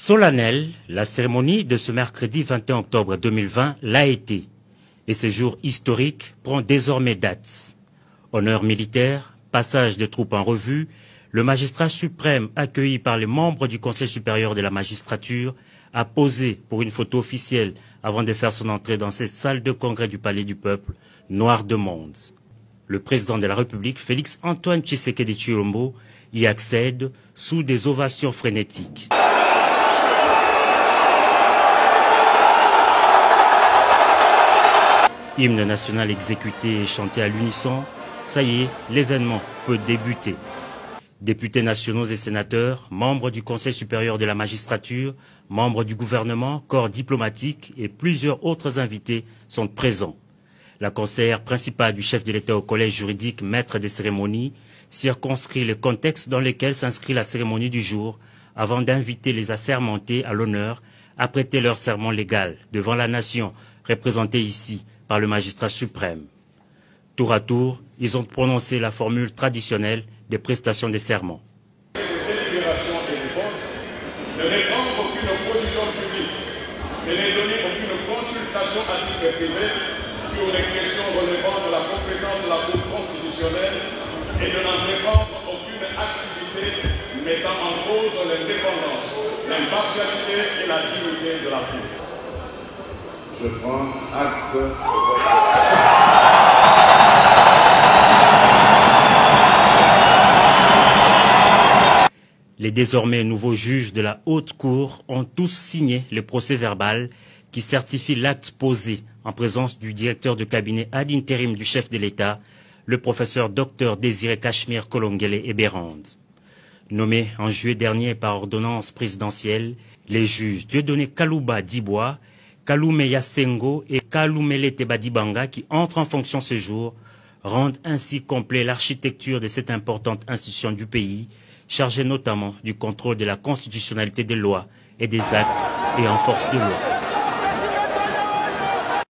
Solennelle, la cérémonie de ce mercredi 21 octobre 2020 l'a été. Et ce jour historique prend désormais date. Honneur militaire, passage des troupes en revue, le magistrat suprême accueilli par les membres du Conseil supérieur de la magistrature a posé pour une photo officielle avant de faire son entrée dans cette salle de congrès du Palais du Peuple, noire de monde. Le président de la République, Félix Antoine Tshisekedi Tshilombo, y accède sous des ovations frénétiques. Hymne national exécuté et chanté à l'unisson, ça y est, l'événement peut débuter. Députés nationaux et sénateurs, membres du Conseil supérieur de la magistrature, membres du gouvernement, corps diplomatique et plusieurs autres invités sont présents. La conseillère principale du chef de l'État au collège juridique, maître des cérémonies, circonscrit le contexte dans lequel s'inscrit la cérémonie du jour avant d'inviter les assermentés à l'honneur à prêter leur serment légal devant la nation représentée ici par le magistrat suprême. Tour à tour, ils ont prononcé la formule traditionnelle des prestations des serments. De délibération et de vote, ne répandre aucune opposition publique, ne les donner aucune consultation à titre privé sur les questions relevant de la compétence de la Cour constitutionnelle et de n'entreprendre aucune activité mettant en cause l'indépendance, l'impartialité et la dignité de la Cour. Je prends acte de votre... Les désormais nouveaux juges de la Haute Cour ont tous signé le procès-verbal qui certifie l'acte posé en présence du directeur de cabinet ad intérim du chef de l'État, le professeur Dr Désiré Cachemire Kolongele Eberhand. Nommés en juillet dernier par ordonnance présidentielle, les juges Dieudonné Kalouba Dibois, Kaloume Yasengo et Kaloumele Tebadibanga qui entrent en fonction ce jour rendent ainsi complet l'architecture de cette importante institution du pays, chargée notamment du contrôle de la constitutionnalité des lois et des actes et en force de loi.